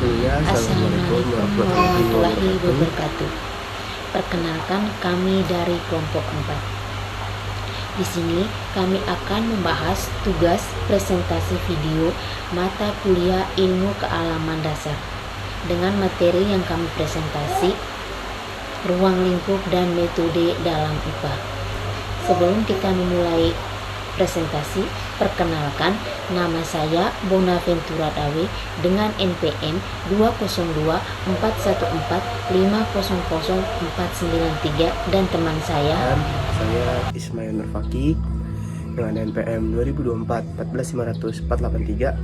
Assalamualaikum warahmatullahi wabarakatuh. Perkenalkan, kami dari kelompok 4. Di sini kami akan membahas tugas presentasi video mata kuliah ilmu kealaman dasar dengan materi yang kami presentasi, ruang lingkup dan metode dalam IPA. Sebelum kita memulai presentasi, perkenalkan, nama saya Bonaventura Dawe dengan NPM 2024145000493 dan teman saya Ismail Nurfaki dengan NPM 2024 14500 483.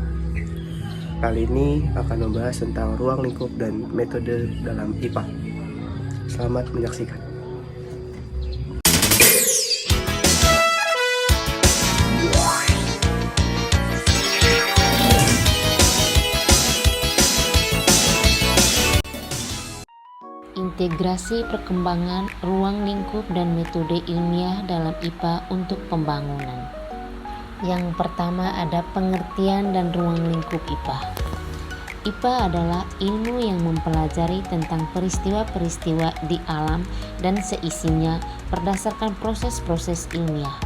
Kali ini akan membahas tentang ruang lingkup dan metode dalam IPA. Selamat menyaksikan. integrasi perkembangan ruang lingkup dan metode ilmiah dalam IPA untuk pembangunan. Yang pertama ada pengertian dan ruang lingkup IPA. IPA adalah ilmu yang mempelajari tentang peristiwa-peristiwa di alam dan seisinya berdasarkan proses-proses ilmiah.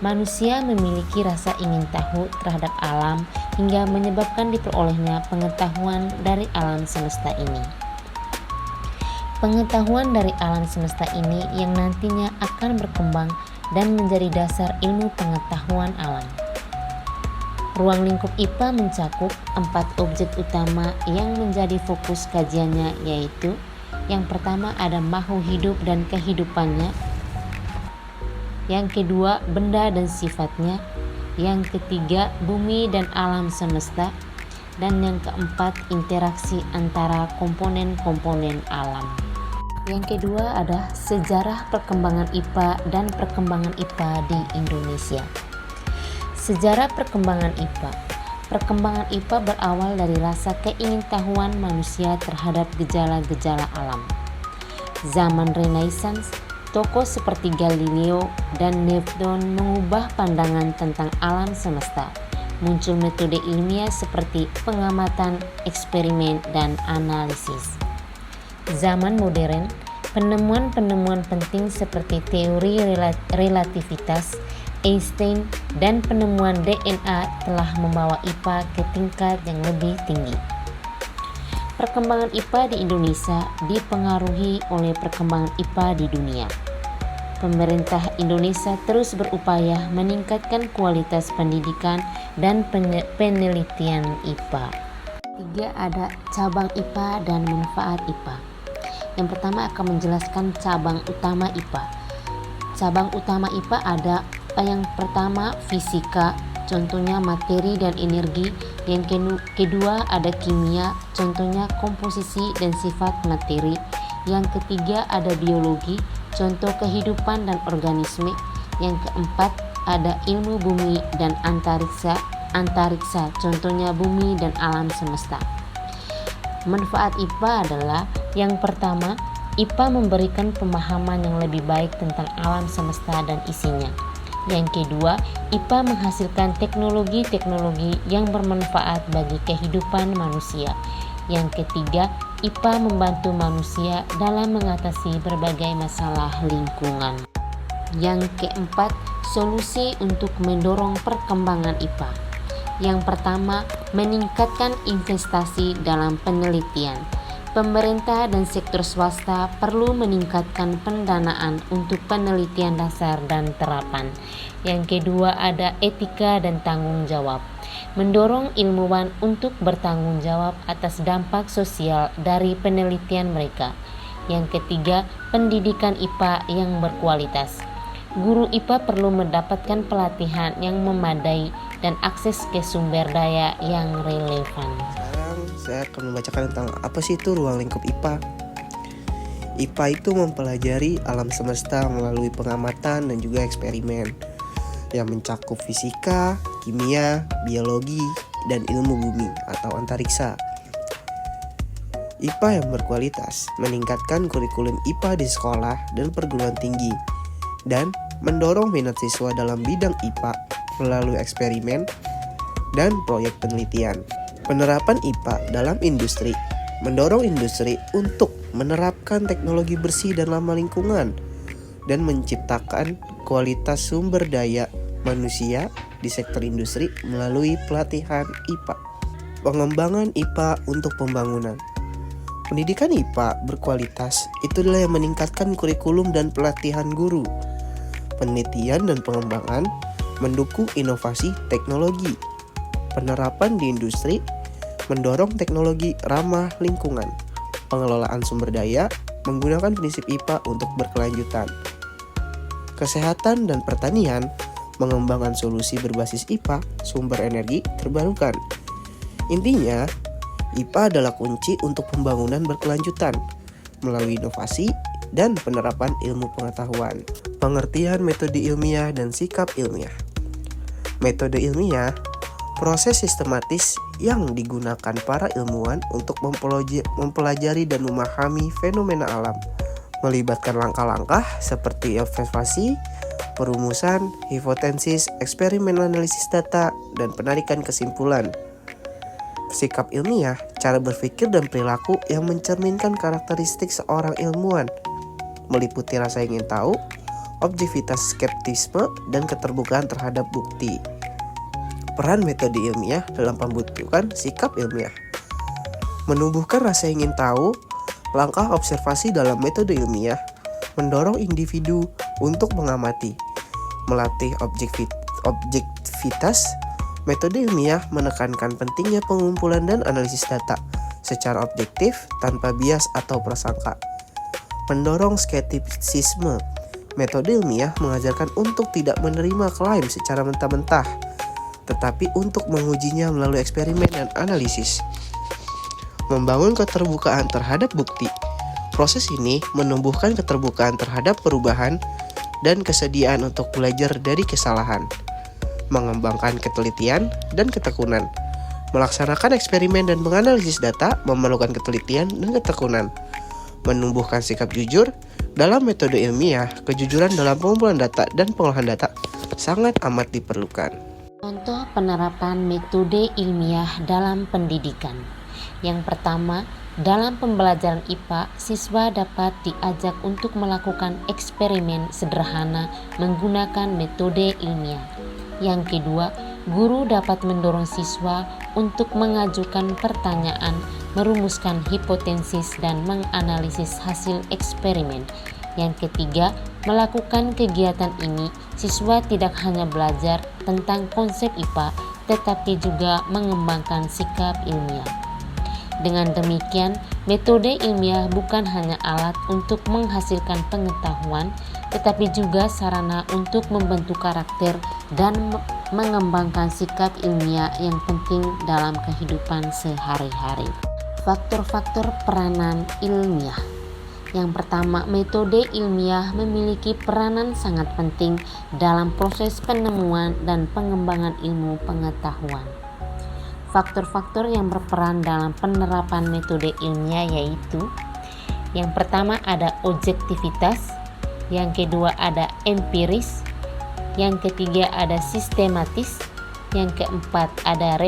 Manusia memiliki rasa ingin tahu terhadap alam hingga menyebabkan diperolehnya pengetahuan dari alam semesta ini. Pengetahuan dari alam semesta ini yang nantinya akan berkembang dan menjadi dasar ilmu pengetahuan alam. Ruang lingkup IPA mencakup 4 objek utama yang menjadi fokus kajiannya, yaitu yang pertama ada makhluk hidup dan kehidupannya, yang kedua benda dan sifatnya, yang ketiga bumi dan alam semesta, dan yang keempat interaksi antara komponen-komponen alam. Yang kedua ada sejarah perkembangan IPA dan perkembangan IPA di Indonesia. Sejarah perkembangan IPA. Perkembangan IPA berawal dari rasa keingintahuan manusia terhadap gejala-gejala alam. Zaman Renaissance, tokoh seperti Galileo dan Newton mengubah pandangan tentang alam semesta. Muncul metode ilmiah seperti pengamatan, eksperimen, dan analisis. Zaman modern, penemuan-penemuan penting seperti teori relativitas, Einstein, dan penemuan DNA telah membawa IPA ke tingkat yang lebih tinggi. Perkembangan IPA di Indonesia dipengaruhi oleh perkembangan IPA di dunia. Pemerintah Indonesia terus berupaya meningkatkan kualitas pendidikan dan penelitian IPA. 3. Ada cabang IPA dan manfaat IPA. Yang pertama akan menjelaskan cabang utama IPA. Cabang utama IPA ada yang pertama fisika, contohnya materi dan energi. Yang kedua ada kimia, contohnya komposisi dan sifat materi. Yang ketiga ada biologi, contoh kehidupan dan organisme. Yang keempat ada ilmu bumi dan antariksa, contohnya bumi dan alam semesta. Manfaat IPA adalah yang pertama, IPA memberikan pemahaman yang lebih baik tentang alam semesta dan isinya. Yang kedua, IPA menghasilkan teknologi-teknologi yang bermanfaat bagi kehidupan manusia. Yang ketiga, IPA membantu manusia dalam mengatasi berbagai masalah lingkungan. Yang keempat, solusi untuk mendorong perkembangan IPA. Yang pertama, meningkatkan investasi dalam penelitian. Pemerintah dan sektor swasta perlu meningkatkan pendanaan untuk penelitian dasar dan terapan. Yang kedua, ada etika dan tanggung jawab. Mendorong ilmuwan untuk bertanggung jawab atas dampak sosial dari penelitian mereka. Yang ketiga, pendidikan IPA yang berkualitas. Guru IPA perlu mendapatkan pelatihan yang memadai dan akses ke sumber daya yang relevan. Sekarang saya akan membacakan tentang apa sih itu ruang lingkup IPA. IPA itu mempelajari alam semesta melalui pengamatan dan juga eksperimen yang mencakup fisika, kimia, biologi, dan ilmu bumi atau antariksa. IPA yang berkualitas meningkatkan kurikulum IPA di sekolah dan perguruan tinggi dan mendorong minat siswa dalam bidang IPA melalui eksperimen dan proyek penelitian. Penerapan IPA dalam industri mendorong industri untuk menerapkan teknologi bersih dan ramah lingkungan dan menciptakan kualitas sumber daya manusia di sektor industri melalui pelatihan IPA. Pengembangan IPA untuk pembangunan. Pendidikan IPA berkualitas itulah yang meningkatkan kurikulum dan pelatihan guru. Penelitian dan pengembangan mendukung inovasi teknologi. Penerapan di industri mendorong teknologi ramah lingkungan. Pengelolaan sumber daya menggunakan prinsip IPA untuk berkelanjutan. Kesehatan dan pertanian mengembangkan solusi berbasis IPA, sumber energi terbarukan. Intinya, IPA adalah kunci untuk pembangunan berkelanjutan melalui inovasi dan penerapan ilmu pengetahuan. Pengertian metode ilmiah dan sikap ilmiah. Metode ilmiah proses sistematis yang digunakan para ilmuwan untuk mempelajari dan memahami fenomena alam, melibatkan langkah-langkah seperti observasi, perumusan, hipotesis, eksperimen analisis data, dan penarikan kesimpulan. Sikap ilmiah, cara berpikir dan perilaku yang mencerminkan karakteristik seorang ilmuwan, meliputi rasa ingin tahu, objektivitas skeptisme, dan keterbukaan terhadap bukti. Peran metode ilmiah dalam pembentukan sikap ilmiah. Menumbuhkan rasa ingin tahu, langkah observasi dalam metode ilmiah mendorong individu untuk mengamati, melatih objektivitas. Metode ilmiah menekankan pentingnya pengumpulan dan analisis data secara objektif tanpa bias atau prasangka. Mendorong skeptisisme. Metode ilmiah mengajarkan untuk tidak menerima klaim secara mentah-mentah, tetapi untuk mengujinya melalui eksperimen dan analisis. Membangun keterbukaan terhadap bukti. Proses ini menumbuhkan keterbukaan terhadap perubahan dan kesediaan untuk belajar dari kesalahan. Mengembangkan ketelitian dan ketekunan. Melaksanakan eksperimen dan menganalisis data memerlukan ketelitian dan ketekunan. Menumbuhkan sikap jujur. Dalam metode ilmiah, kejujuran dalam pengumpulan data dan pengolahan data sangat amat diperlukan. Contoh penerapan metode ilmiah dalam pendidikan. Yang pertama, dalam pembelajaran IPA, siswa dapat diajak untuk melakukan eksperimen sederhana menggunakan metode ilmiah. Yang kedua, guru dapat mendorong siswa untuk mengajukan pertanyaan, merumuskan hipotesis, dan menganalisis hasil eksperimen. Yang ketiga, melakukan kegiatan ini, siswa tidak hanya belajar tentang konsep IPA, tetapi juga mengembangkan sikap ilmiah. Dengan demikian, metode ilmiah bukan hanya alat untuk menghasilkan pengetahuan, tetapi juga sarana untuk membentuk karakter dan mengembangkan sikap ilmiah yang penting dalam kehidupan sehari-hari. Faktor-faktor peranan ilmiah. Yang pertama, metode ilmiah memiliki peranan sangat penting dalam proses penemuan dan pengembangan ilmu pengetahuan. Faktor-faktor yang berperan dalam penerapan metode ilmiah yaitu: yang pertama ada objektivitas, yang kedua ada empiris, yang ketiga ada sistematis, yang keempat ada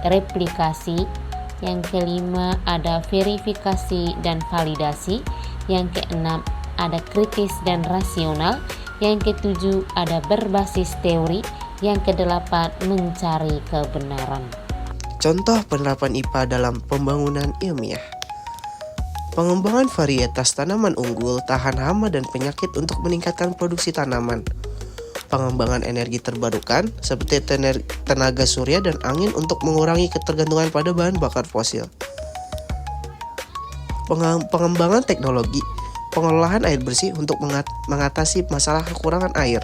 replikasi, yang kelima ada verifikasi dan validasi, yang keenam ada kritis dan rasional, yang ketujuh ada berbasis teori, yang kedelapan mencari kebenaran. Contoh penerapan IPA dalam pembangunan ilmiah. Pengembangan varietas tanaman unggul tahan hama dan penyakit untuk meningkatkan produksi tanaman. Pengembangan energi terbarukan seperti tenaga surya dan angin untuk mengurangi ketergantungan pada bahan bakar fosil. Pengembangan teknologi pengolahan air bersih untuk mengatasi masalah kekurangan air.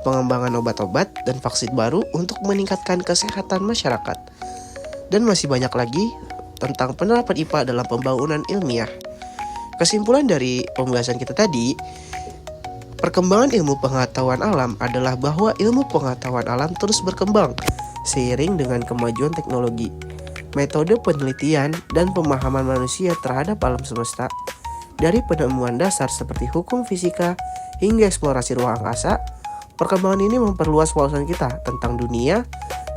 Pengembangan obat-obat dan vaksin baru untuk meningkatkan kesehatan masyarakat. Dan masih banyak lagi tentang penerapan IPA dalam pembangunan ilmiah. Kesimpulan dari pembahasan kita tadi, perkembangan ilmu pengetahuan alam adalah bahwa ilmu pengetahuan alam terus berkembang seiring dengan kemajuan teknologi, metode penelitian, dan pemahaman manusia terhadap alam semesta. Dari penemuan dasar seperti hukum fisika hingga eksplorasi ruang angkasa, perkembangan ini memperluas wawasan kita tentang dunia,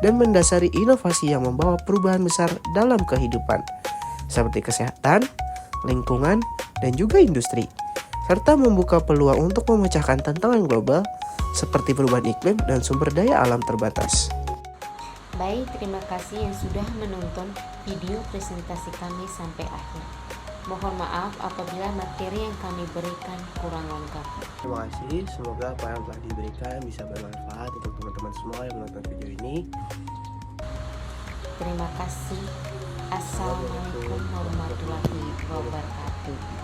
dan mendasari inovasi yang membawa perubahan besar dalam kehidupan, seperti kesehatan, lingkungan, dan juga industri, serta membuka peluang untuk memecahkan tantangan global seperti perubahan iklim dan sumber daya alam terbatas. Baik, terima kasih yang sudah menonton video presentasi kami sampai akhir. Mohon maaf apabila materi yang kami berikan kurang lengkap. Terima kasih, semoga apa yang telah diberikan bisa bermanfaat untuk teman-teman semua yang menonton video ini. Terima kasih. Assalamualaikum warahmatullahi wabarakatuh.